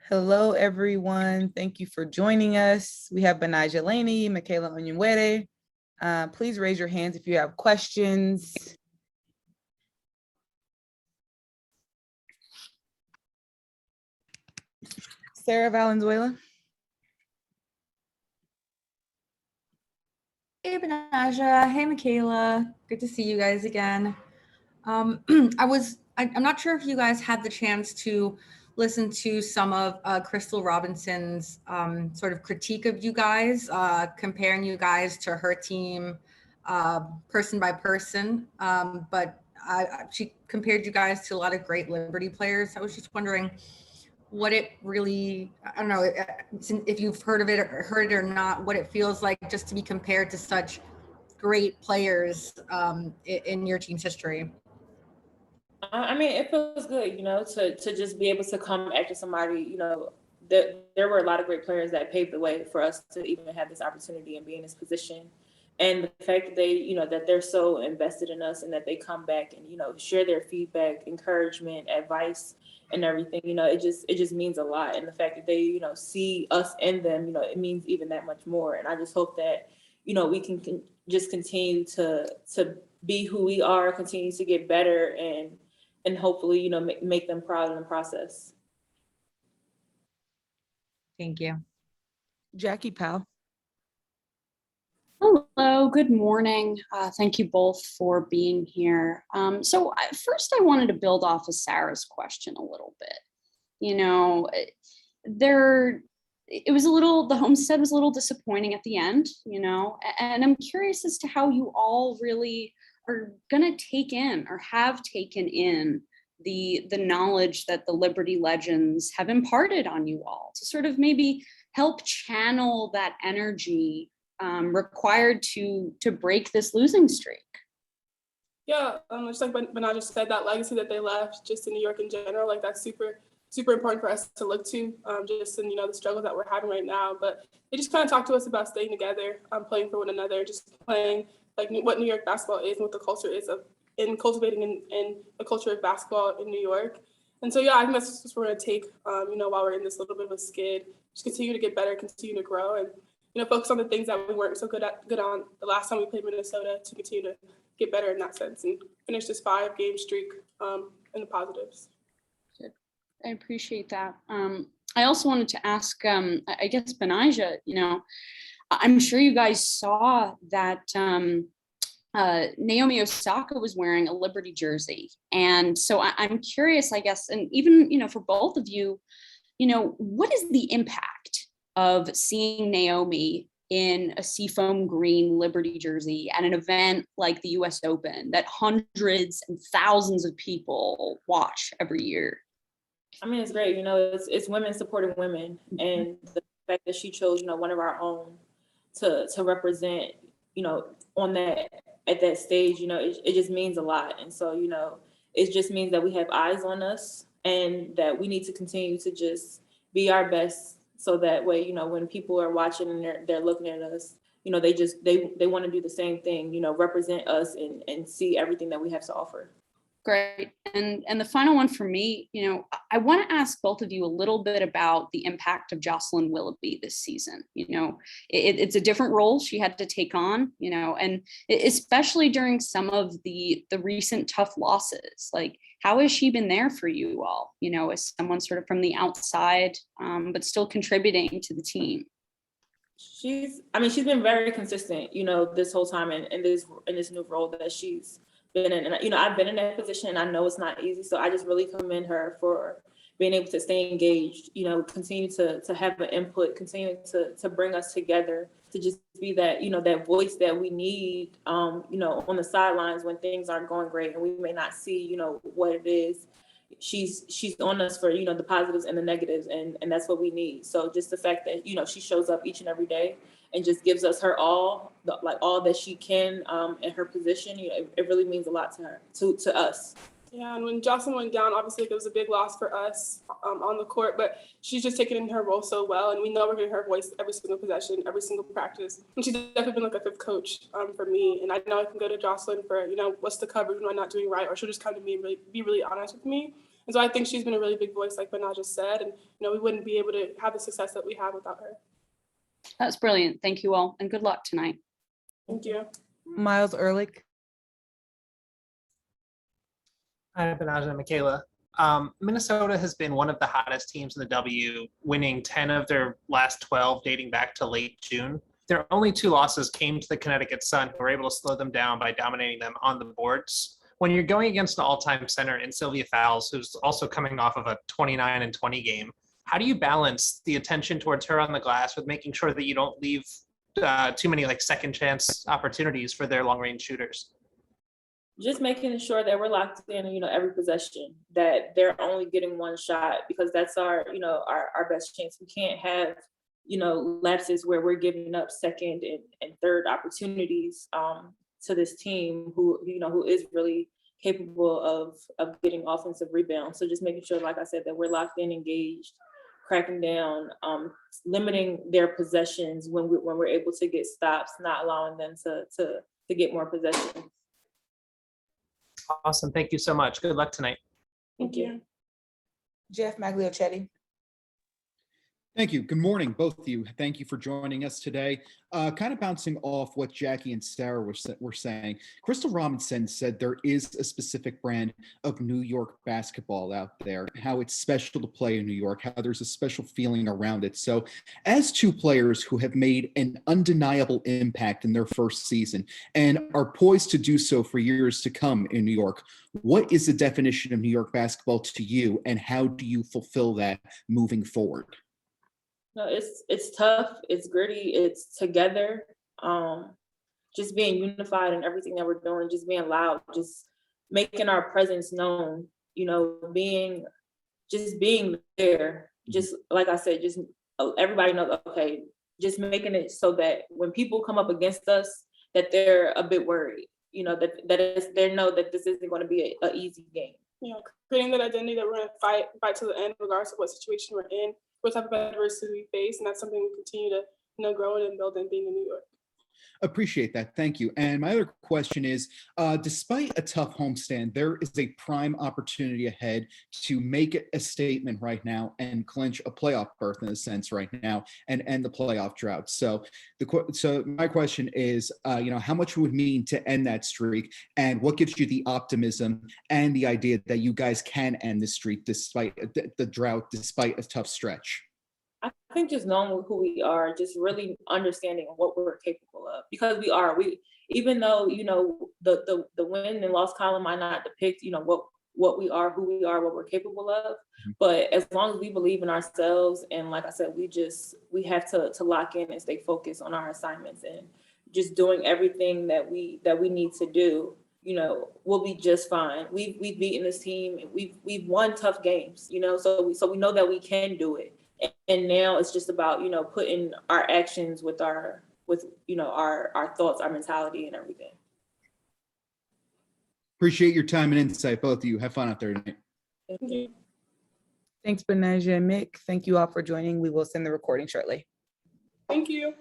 Hello, everyone. Thank you for joining us. We have Benija Laney, Michaela Onyenwere. Please raise your hands if you have questions. Sarah Valenzuela. Hey, Benija. Hey, Michaela. Good to see you guys again. I'm not sure if you guys had the chance to listen to some of Crystal Robinson's sort of critique of you guys, comparing you guys to her team person by person. But she compared you guys to a lot of great Liberty players. I was just wondering what it really, I don't know if you've heard of it or heard it or not, what it feels like just to be compared to such great players in your team's history. I mean, it feels good, to just be able to come after somebody, there were a lot of great players that paved the way for us to even have this opportunity and be in this position. And the fact that they, that they're so invested in us and that they come back and, share their feedback, encouragement, advice and everything, it just means a lot. And the fact that they, see us in them, it means even that much more. And I just hope that, we can just continue to be who we are, continue to get better and hopefully, make them proud in the process. Thank you. Jackie Powell. Hello, good morning. Thank you both for being here. First I wanted to build off of Sarah's question a little bit. The homestead was a little disappointing at the end, and I'm curious as to how you all really are gonna take in or have taken in the knowledge that the Liberty legends have imparted on you all to sort of maybe help channel that energy required to break this losing streak. Yeah, just like Benija said, that legacy that they left just in New York in general, like that's super important for us to look to, just in, the struggles that we're having right now. But they just kind of talked to us about staying together, playing for one another, just playing like what New York basketball is and what the culture is in cultivating in the culture of basketball in New York. And so, yeah, I think that's just what we're going to take, while we're in this little bit of a skid, just continue to get better, continue to grow, and, focus on the things that we weren't so good on the last time we played Minnesota to continue to get better in that sense and finish this 5-game streak in the positives. Good. I appreciate that. I also wanted to ask, I guess, Benija, I'm sure you guys saw that Naomi Osaka was wearing a Liberty jersey. And so I'm curious, I guess, and even, for both of you, what is the impact of seeing Naomi in a seafoam green Liberty jersey at an event like the US Open that hundreds and thousands of people watch every year? I mean, it's great, it's women supporting women, and the fact that she chose, one of our own to represent, on at that stage, it just means a lot. And so, it just means that we have eyes on us and that we need to continue to just be our best. So that way, when people are watching and they're looking at us, they want to do the same thing, represent us and see everything that we have to offer. Great. And the final one for me, I want to ask both of you a little bit about the impact of Jocelyn Willoughby this season. It's a different role she had to take on, and especially during some of the recent tough losses. Like, how has she been there for you all, as someone sort of from the outside, but still contributing to the team? She's been very consistent, this whole time in this new role that she's been in. And, I've been in that position and I know it's not easy. So I just really commend her for being able to stay engaged, continue to have an input, continue to bring us together, to just be that, that voice that we need, on the sidelines when things aren't going great and we may not see, what it is. She's on us for, the positives and the negatives, and that's what we need. So just the fact that, she shows up each and every day and just gives us her all that she can in her position, it really means a lot to her, to us. Yeah, and when Jocelyn went down, obviously it was a big loss for us on the court, but she's just taken in her role so well, and we know we're getting her voice every single possession, every single practice. And she's definitely been like a fifth coach for me, and I know I can go to Jocelyn for, what's the coverage, what am I not doing right, or she'll just come to me and be really honest with me. And so I think she's been a really big voice, like Benaj just said, and we wouldn't be able to have the success that we have without her. That's brilliant. Thank you all, and good luck tonight. Thank you. Miles Ehrlich. Hi, Benaj and Michaela. Minnesota has been one of the hottest teams in the W, winning 10 of their last 12 dating back to late June. Their only 2 losses came to the Connecticut Sun, who were able to slow them down by dominating them on the boards. When you're going against an all-time center in Sylvia Fowles, who's also coming off of a 29-20 game, how do you balance the attention towards her on the glass with making sure that you don't leave too many second chance opportunities for their long-range shooters? Just making sure that we're locked in, every possession, that they're only getting one shot, because that's our best chance. We can't have, lapses where we're giving up second and third opportunities to this team who is really capable of getting offensive rebounds. So just making sure, like I said, that we're locked in, engaged, cracking down, limiting their possessions when we're able to get stops, not allowing them to get more possessions. Awesome. Thank you so much. Good luck tonight. Thank you. Jeff Magliochetti. Thank you. Good morning, both of you. Thank you for joining us today. Kind of bouncing off what Jackie and Sarah were saying, Crystal Robinson said there is a specific brand of New York basketball out there, how it's special to play in New York, how there's a special feeling around it. So as 2 players who have made an undeniable impact in their first season and are poised to do so for years to come in New York, what is the definition of New York basketball to you, and how do you fulfill that moving forward? No, it's tough, it's gritty, it's together, just being unified in everything that we're doing, just being loud, just making our presence known, being there, just like I said, just everybody knows, okay, just making it so that when people come up against us, that they're a bit worried, they know that this isn't going to be an easy game. Creating that identity that we're going to fight to the end, regardless of what situation we're in, what type of adversity we face, and that's something we continue to growing and building being in New York. Appreciate that. Thank you. And my other question is, despite a tough homestand, there is a prime opportunity ahead to make a statement right now and clinch a playoff berth in a sense right now and end the playoff drought. So my question is, how much would it mean to end that streak, and what gives you the optimism and the idea that you guys can end the streak despite the drought, despite a tough stretch? I think just knowing who we are, just really understanding what we're capable of, because even though, the win and loss column might not depict, what we are, who we are, what we're capable of. But as long as we believe in ourselves, and like I said, we have to lock in and stay focused on our assignments and just doing everything that we need to do, we'll be just fine. We've beaten this team, and we've won tough games, so we know that we can do it. And now it's just about, putting our actions with our thoughts, our mentality, and everything. Appreciate your time and insight, both of you. Have fun out there tonight. Thank you. Thanks, Benaja and Mick. Thank you all for joining. We will send the recording shortly. Thank you.